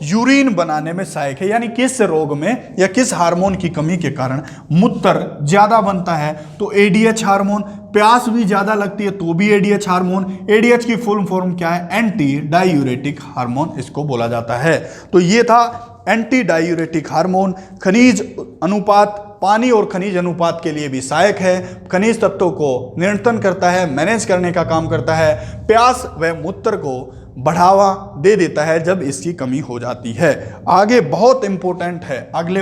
यूरिन बनाने में सहायक है, यानी किस रोग में या किस हार्मोन की कमी के कारण मूत्र ज्यादा बनता है। तो एडीएच हार्मोन। प्यास भी ज्यादा लगती है तो भी एडीएच हार्मोन। एडीएच की फुल फॉर्म क्या है? एंटी डायूरेटिक हार्मोन इसको बोला जाता है। तो ये था एंटी डायूरेटिक हार्मोन। खनिज अनुपात, पानी और खनिज अनुपात के लिए भी सहायक है। खनिज तत्वों को नियंत्रण करता है, मैनेज करने का काम करता है। प्यास व मूत्र को बढ़ावा दे देता है जब इसकी कमी हो जाती है। आगे बहुत इंपॉर्टेंट है अगले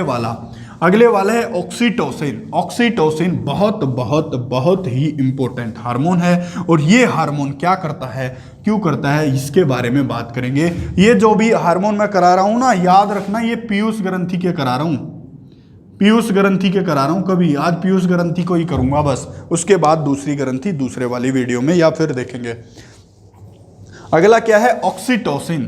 वाला है ऑक्सीटोसिन। ऑक्सीटोसिन बहुत बहुत बहुत ही इंपॉर्टेंट हार्मोन है, और ये हार्मोन क्या करता है, क्यों करता है, इसके बारे में बात करेंगे। ये जो भी हार्मोन मैं करा रहा हूं ना, याद रखना ये पीयूष ग्रंथि के करा रहा हूं, पीयूष ग्रंथि के करा रहा हूं। कभी आज पीयूष ग्रंथि को ही करूंगा बस, उसके बाद दूसरी ग्रंथि दूसरे वाली वीडियो में या फिर देखेंगे। अगला क्या है? ऑक्सीटोसिन।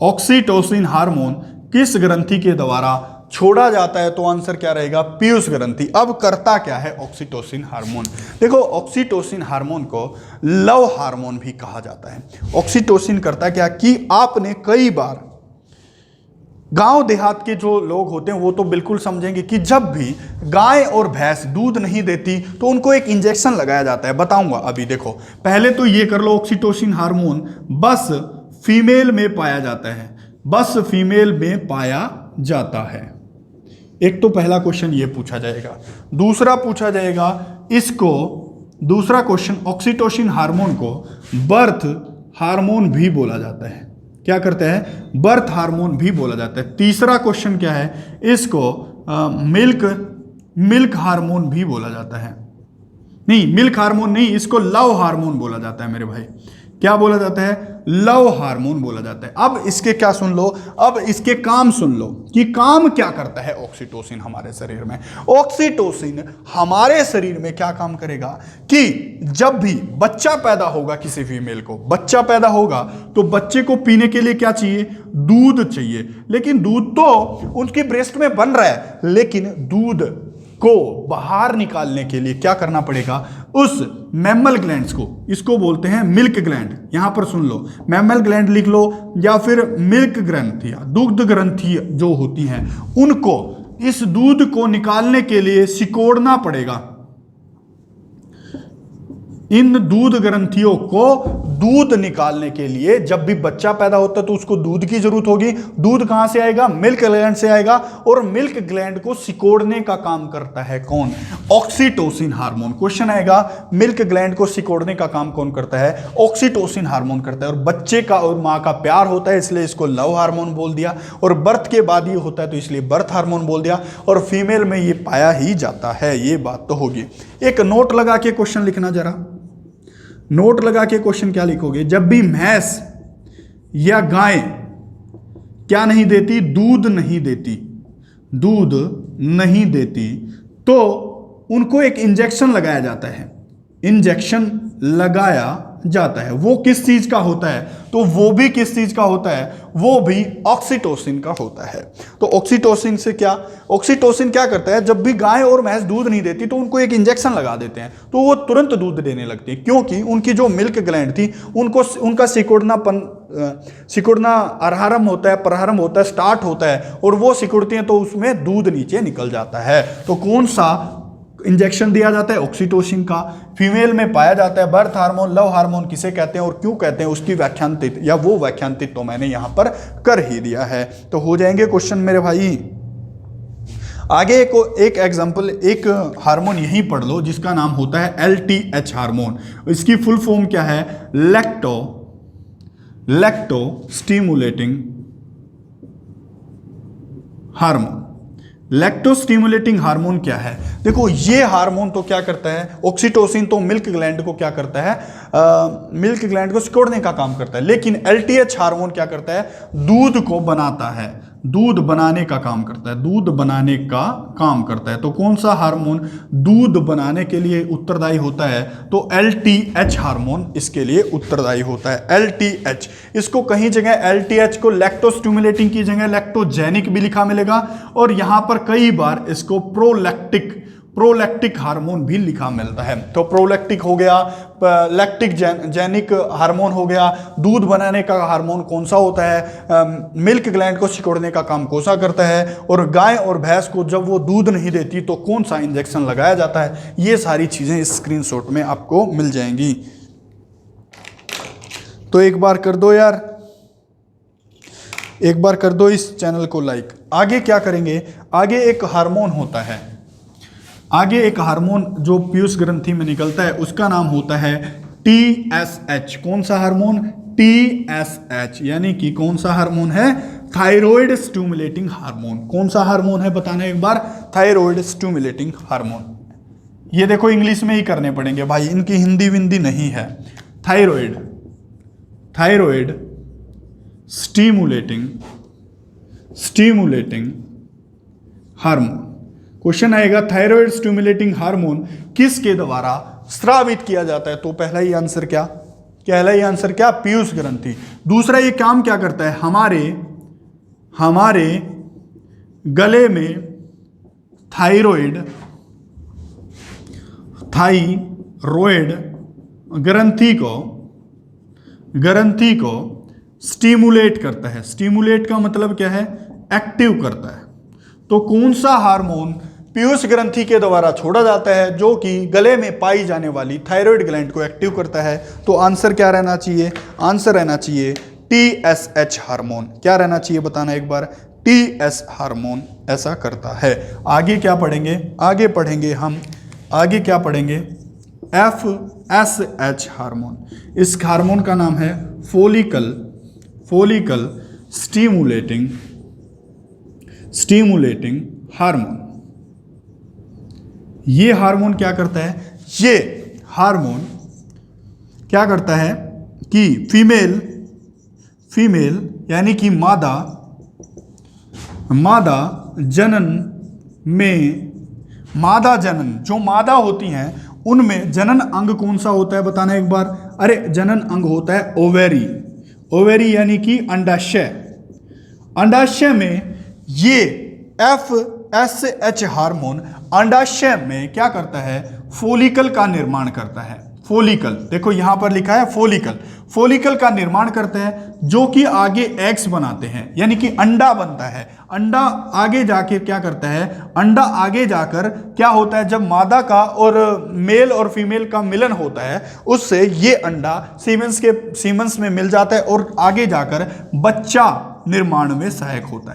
ऑक्सीटोसिन हार्मोन किस ग्रंथि के द्वारा छोड़ा जाता है? तो आंसर क्या रहेगा? पीयूष ग्रंथि। अब करता क्या है ऑक्सीटोसिन हार्मोन? देखो, ऑक्सीटोसिन हार्मोन को लव हार्मोन भी कहा जाता है। ऑक्सीटोसिन करता क्या कि आपने कई बार गांव देहात के जो लोग होते हैं वो तो बिल्कुल समझेंगे कि जब भी गाय और भैंस दूध नहीं देती तो उनको एक इंजेक्शन लगाया जाता है। बताऊंगा अभी। देखो, पहले तो ये कर लो, ऑक्सीटोसिन हार्मोन बस फीमेल में पाया जाता है, बस फीमेल में पाया जाता है। एक तो पहला क्वेश्चन ये पूछा जाएगा। दूसरा पूछा जाएगा इसको, दूसरा क्वेश्चन, ऑक्सीटोसिन हार्मोन को बर्थ हार्मोन भी बोला जाता है। क्या करते हैं? बर्थ हार्मोन भी बोला जाता है। तीसरा क्वेश्चन क्या है? इसको मिल्क हार्मोन भी बोला जाता है। नहीं, मिल्क हार्मोन नहीं, इसको लव हार्मोन बोला जाता है मेरे भाई। क्या बोला जाता है? लव हार्मोन बोला जाता है। अब इसके क्या सुन लो, अब इसके काम सुन लो कि काम क्या करता है ऑक्सीटोसिन हमारे शरीर में। ऑक्सीटोसिन हमारे शरीर में क्या काम करेगा कि जब भी बच्चा पैदा होगा, किसी फीमेल को बच्चा पैदा होगा तो बच्चे को पीने के लिए क्या चाहिए? दूध चाहिए। लेकिन दूध तो उनकी ब्रेस्ट में बन रहा है, लेकिन दूध को बाहर निकालने के लिए क्या करना पड़ेगा? उस मैमल ग्लैंड्स को, इसको बोलते हैं मिल्क ग्लैंड। यहां पर सुन लो, मैमल ग्लैंड लिख लो या फिर मिल्क ग्रंथियां, दुग्ध ग्रंथि जो होती हैं, उनको इस दूध को निकालने के लिए सिकोड़ना पड़ेगा। इन दूध ग्रंथियों को दूध निकालने के लिए जब भी बच्चा पैदा होता है तो उसको दूध की जरूरत होगी। दूध कहां से आएगा? मिल्क ग्लैंड से आएगा। और मिल्क ग्लैंड को सिकोड़ने का काम करता है कौन? Oxytocin hormone. क्वेश्चन आएगा, मिल्क ग्लैंड को सिकोड़ने का काम कौन करता है? ऑक्सीटोसिन हार्मोन करता है। और बच्चे का और मां का प्यार होता है इसलिए इसको लव हार्मोन बोल दिया, और बर्थ के बाद ये होता है तो इसलिए बर्थ हार्मोन बोल दिया, और फीमेल में ये पाया ही जाता है। ये बात तो होगी। एक नोट लगा के क्वेश्चन लिखना जरा। नोट लगा के क्वेश्चन क्या लिखोगे? जब भी भैंस या गाय क्या नहीं देती? दूध नहीं देती, दूध नहीं देती, तो उनको एक इंजेक्शन लगाया जाता है। इंजेक्शन लगाया जाता है। वो किस चीज का होता है? तो वो भी किस चीज का होता है? वो भी ऑक्सीटोसिन का होता है। तो ऑक्सीटोसिन से क्या, ऑक्सीटोसिन क्या करता है, जब भी गाय और भैंस दूध नहीं देती तो उनको एक इंजेक्शन लगा देते हैं, तो वो तुरंत दूध देने लगती है, क्योंकि उनकी जो मिल्क ग्लैंड थी उनको उनका सिकुड़ना आरंभ होता है, प्रारंभ होता है, स्टार्ट होता है, और वो सिकुड़ती हैं तो उसमें दूध नीचे निकल जाता है। तो कौन सा इंजेक्शन दिया जाता है? ऑक्सीटोसिन का। फीमेल में पाया जाता है बर्थ हार्मोन, लव हार्मोन किसे कहते हैं और क्यों कहते हैं, उसकी व्याख्यांतित या वो व्याख्यांतित तो मैंने यहां पर कर ही दिया है। तो हो जाएंगे क्वेश्चन मेरे भाई। आगे एक एग्जांपल, एक हार्मोन यही पढ़ लो जिसका नाम होता है LTH हार्मोन। इसकी फुल फॉर्म क्या है? Lacto stimulating hormone. Lactostimulating hormone क्या है? देखो ये हार्मोन तो क्या करता है, ऑक्सीटोसिन तो मिल्क ग्लैंड को क्या करता है, मिल्क ग्लैंड को सिकोड़ने का काम करता है, लेकिन LTH हार्मोन क्या करता है? दूध को बनाता है, दूध बनाने का काम करता है, दूध बनाने का काम करता है। तो कौन सा हार्मोन दूध बनाने के लिए उत्तरदायी होता है? तो LTH हार्मोन इसके लिए उत्तरदायी होता है। LTH, इसको कहीं जगह LTH को लैक्टोस्टिमुलेटिंग की जगह लैक्टोजेनिक भी लिखा मिलेगा, और यहां पर कई बार इसको प्रोलैक्टिक हार्मोन भी लिखा मिलता है। तो प्रोलैक्टिक हो गया, लैक्टिक जेनिक हार्मोन हो गया। दूध बनाने का हार्मोन कौन सा होता है? मिल्क ग्लैंड को सिकोड़ने का काम कौन सा करता है? और गाय और भैंस को जब वो दूध नहीं देती तो कौन सा इंजेक्शन लगाया जाता है? ये सारी चीजें इस स्क्रीनशॉट में आपको मिल जाएंगी। तो एक बार कर दो यार, एक बार कर दो इस चैनल को लाइक। आगे क्या करेंगे? आगे एक हार्मोन होता है, आगे एक हार्मोन जो पीयूष ग्रंथि में निकलता है उसका नाम होता है TSH। कौन सा हार्मोन? TSH, यानी कि कौन सा हार्मोन है? Thyroid stimulating hormone. कौन सा हार्मोन है बताना एक बार? Thyroid stimulating hormone. ये देखो इंग्लिश में ही करने पड़ेंगे भाई, इनकी हिंदी विंदी नहीं है। Thyroid stimulating hormone. क्वेश्चन आएगा थायराइड स्टिमुलेटिंग हार्मोन किसके द्वारा स्रावित किया जाता है? तो पहला ही आंसर क्या? पीयूष ग्रंथि। दूसरा ये काम क्या करता है? हमारे गले में थायराइड ग्रंथि को स्टिमुलेट करता है। स्टिमुलेट का मतलब क्या है? एक्टिव करता है। तो कौन सा हार्मोन पीयूष ग्रंथि के द्वारा छोड़ा जाता है जो कि गले में पाई जाने वाली थायराइड ग्लैंड को एक्टिव करता है? तो आंसर क्या रहना चाहिए? आंसर रहना चाहिए TSH हार्मोन। क्या रहना चाहिए बताना एक बार? TS हार्मोन ऐसा करता है। आगे क्या पढ़ेंगे? आगे क्या पढ़ेंगे? FSH hormone. इस हार्मोन का नाम है फॉलिकल स्टिमुलेटिंग हार्मोन। ये हार्मोन क्या करता है? ये हार्मोन क्या करता है कि फीमेल यानी कि मादा जनन जो मादा होती हैं उनमें जनन अंग कौन सा होता है बताना एक बार? अरे जनन अंग होता है ओवेरी यानी कि अंडाशय में ये FSH हार्मोन अंडाशय में क्या करता है? फॉलिकल का निर्माण करता है। फॉलिकल देखो यहां पर लिखा है फॉलिकल का निर्माण करता है जो कि आगे एग्स बनाते हैं, यानी कि अंडा बनता है। अंडा आगे जाके क्या करता है? अंडा आगे जाकर क्या होता है? जब मादा का और मेल और फीमेल का मिलन होता है उससे ये अंडा सीमेंस में मिल जाता है और आगे जाकर बच्चा निर्माण में सहायक होता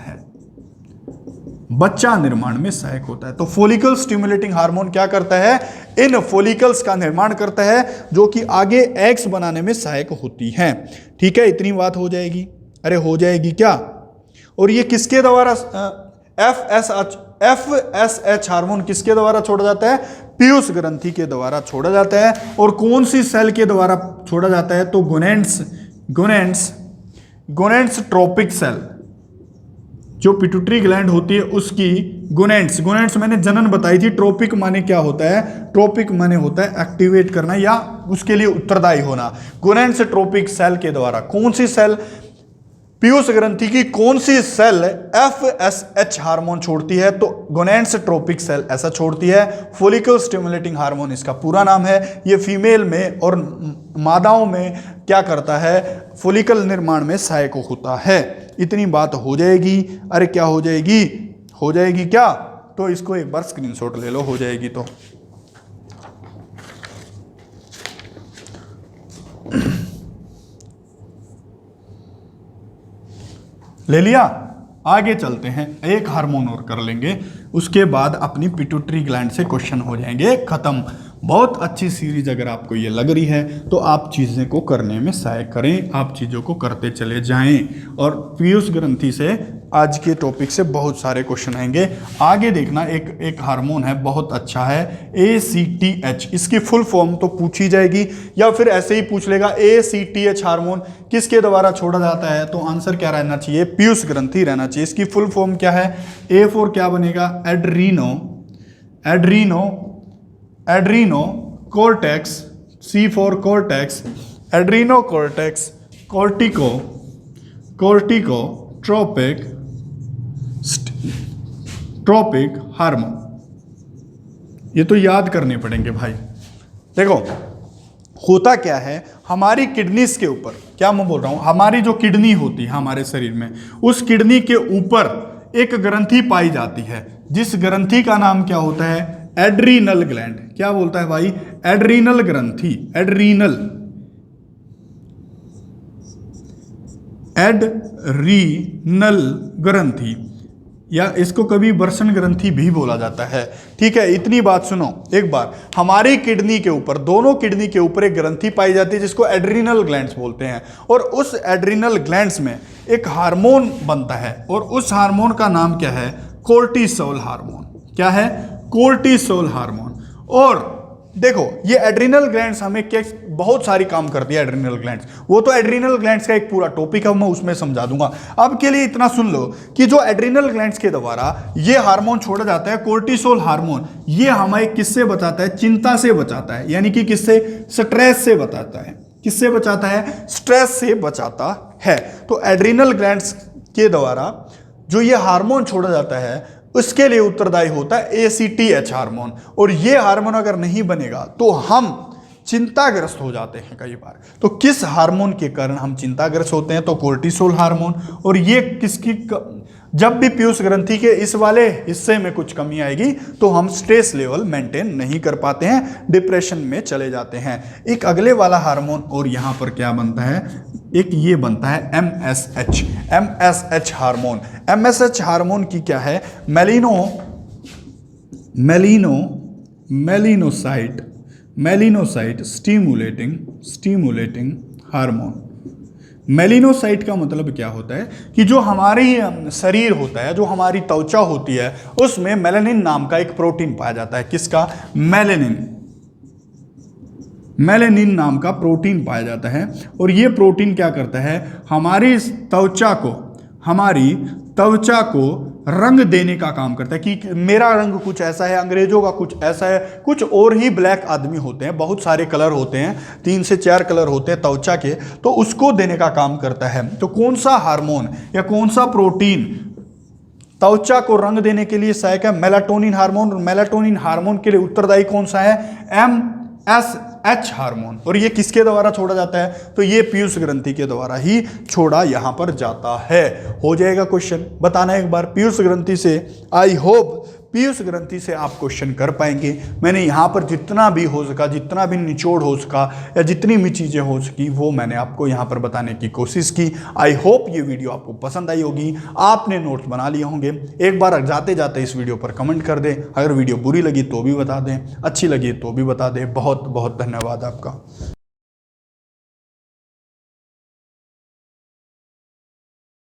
है। तो फॉलिकल स्टिमुलेटिंग हार्मोन क्या करता है? इन फॉलिकल्स का निर्माण करता है जो कि आगे एग्स बनाने में सहायक होती हैं। ठीक है, इतनी बात हो जाएगी? अरे हो जाएगी क्या? और ये किसके द्वारा FSH हार्मोन किसके द्वारा छोड़ा जाता है? पीयूष ग्रंथि के द्वारा छोड़ा जाता है। और कौन सी सेल के द्वारा छोड़ा जाता है? तो गोनेड्स ट्रोपिक सेल जो पिट्यूटरी ग्लैंड होती है उसकी गोनेड्स, गोनेड्स मैंने जनन बताई थी। ट्रोपिक माने क्या होता है? ट्रोपिक माने होता है एक्टिवेट करना या उसके लिए उत्तरदायी होना। गोनेड्स ट्रोपिक सेल के द्वारा, कौन सी सेल? पीयूष ग्रंथि की कौन सी सेल FSH हार्मोन छोड़ती है? तो गोनेड्स ट्रोपिक सेल ऐसा छोड़ती है। फोलिकल स्टिमुलेटिंग हार्मोन इसका पूरा नाम है। ये फीमेल में और मादाओं में क्या करता है? फोलिकल निर्माण में सहायक होता है। इतनी बात हो जाएगी। अरे क्या हो जाएगी? हो जाएगी क्या? तो इसको एक बार स्क्रीनशॉट ले लो, हो जाएगी तो। ले लिया? आगे चलते हैं, एक हार्मोन और कर लेंगे, उसके बाद अपनी पिट्यूटरी ग्लैंड से क्वेश्चन हो जाएंगे खत्म। बहुत अच्छी सीरीज अगर आपको ये लग रही है तो आप चीज़ें को करने में सहायक करें, आप चीज़ों को करते चले जाएं। और पीयूष ग्रंथि से आज के टॉपिक से बहुत सारे क्वेश्चन आएंगे। आगे देखना, एक हार्मोन है बहुत अच्छा है ACTH। इसकी फुल फॉर्म तो पूछी जाएगी या फिर ऐसे ही पूछ लेगा ACTH हार्मोन किसके द्वारा छोड़ा जाता है? तो आंसर क्या रहना चाहिए? पीयूष ग्रंथि रहना चाहिए। इसकी फुल फॉर्म क्या है? A फॉर क्या बनेगा? Adreno cortex, C for cortex, Adreno cortex, trophic hormone. ये तो याद करने पड़ेंगे भाई। देखो होता क्या है, हमारी किडनीज के ऊपर, क्या मैं बोल रहा हूं, हमारी जो किडनी होती है हमारे शरीर में, उस किडनी के ऊपर एक ग्रंथि पाई जाती है, जिस ग्रंथि का नाम क्या होता है? Adrenal gland. क्या बोलता है भाई? एड्रीनल ग्रंथि, एड्रीनल ग्रंथि, या इसको कभी वर्षण ग्रंथि भी बोला जाता है। ठीक है, इतनी बात सुनो एक बार। हमारी किडनी के ऊपर, दोनों किडनी के ऊपर एक ग्रंथि पाई जाती है जिसको एड्रीनल ग्लैंड्स बोलते हैं, और उस एड्रीनल ग्लैंड्स में एक हार्मोन बनता है और उस हार्मोन का नाम क्या है? Cortisol hormone. क्या है? Cortisol hormone. और देखो ये एड्रीनल ग्लैंड्स हमें क्या बहुत सारी काम करती है। एड्रीनल ग्लैंड्स, वो तो एड्रीनल ग्लैंड्स का एक पूरा टॉपिक है, मैं उसमें समझा दूंगा। अब के लिए इतना सुन लो कि जो एड्रीनल ग्लैंड्स के द्वारा ये हार्मोन छोड़ा जाता है कोर्टिसोल हार्मोन, ये हमें किससे बचाता है? चिंता से बचाता है, यानी कि किससे? स्ट्रेस से बचाता है। किससे बचाता है? स्ट्रेस से बचाता है। तो एड्रीनल ग्लैंड्स के द्वारा जो ये हार्मोन छोड़ा जाता है उसके लिए उत्तरदायी होता है ACTH हार्मोन। और ये हार्मोन अगर नहीं बनेगा तो हम चिंताग्रस्त हो जाते हैं कई बार। तो किस हार्मोन के कारण हम चिंताग्रस्त होते हैं? तो कोर्टिसोल हार्मोन। और ये किसकी जब भी पीयूष ग्रंथि के इस वाले हिस्से में कुछ कमी आएगी तो हम स्ट्रेस लेवल मेंटेन नहीं कर पाते हैं, डिप्रेशन में चले जाते हैं। एक अगले वाला हार्मोन और यहाँ पर क्या बनता है? एक ये बनता है MSH हार्मोन। MSH हार्मोन की क्या है? मेलिनोसाइट स्टिमुलेटिंग हार्मोन। मेलिनोसाइट का मतलब क्या होता है कि जो हमारी शरीर होता है, जो हमारी त्वचा होती है, उसमें मेलानिन नाम का एक प्रोटीन पाया जाता है। किसका? मेलानिन नाम का प्रोटीन पाया जाता है। और ये प्रोटीन क्या करता है? हमारी त्वचा को रंग देने का काम करता है कि मेरा रंग कुछ ऐसा है, अंग्रेजों का कुछ ऐसा है, कुछ और ही ब्लैक आदमी होते हैं, बहुत सारे कलर होते हैं, 3 से 4 कलर होते हैं त्वचा के, तो उसको देने का काम करता है। तो कौन सा हार्मोन या कौन सा प्रोटीन त्वचा को रंग देने के लिए सहायक है? Melatonin hormone. और मेलाटोनिन हार्मोन के लिए उत्तरदायी कौन सा है? MSH hormone. और ये किसके द्वारा छोड़ा जाता है? तो ये पीयूष ग्रंथि के द्वारा ही छोड़ा यहां पर जाता है। हो जाएगा क्वेश्चन, बताना एक बार। पीयूष ग्रंथि से आई होप पीयूष ग्रंथि से आप क्वेश्चन कर पाएंगे। मैंने यहाँ पर जितना भी हो सका, जितना भी निचोड़ हो सका या जितनी भी चीज़ें हो सकी वो मैंने आपको यहाँ पर बताने की कोशिश की। आई होप ये वीडियो आपको पसंद आई होगी, आपने नोट्स बना लिए होंगे। एक बार जाते जाते इस वीडियो पर कमेंट कर दें। अगर वीडियो बुरी लगी तो भी बता दें, अच्छी लगी तो भी बता दें। बहुत बहुत धन्यवाद आपका।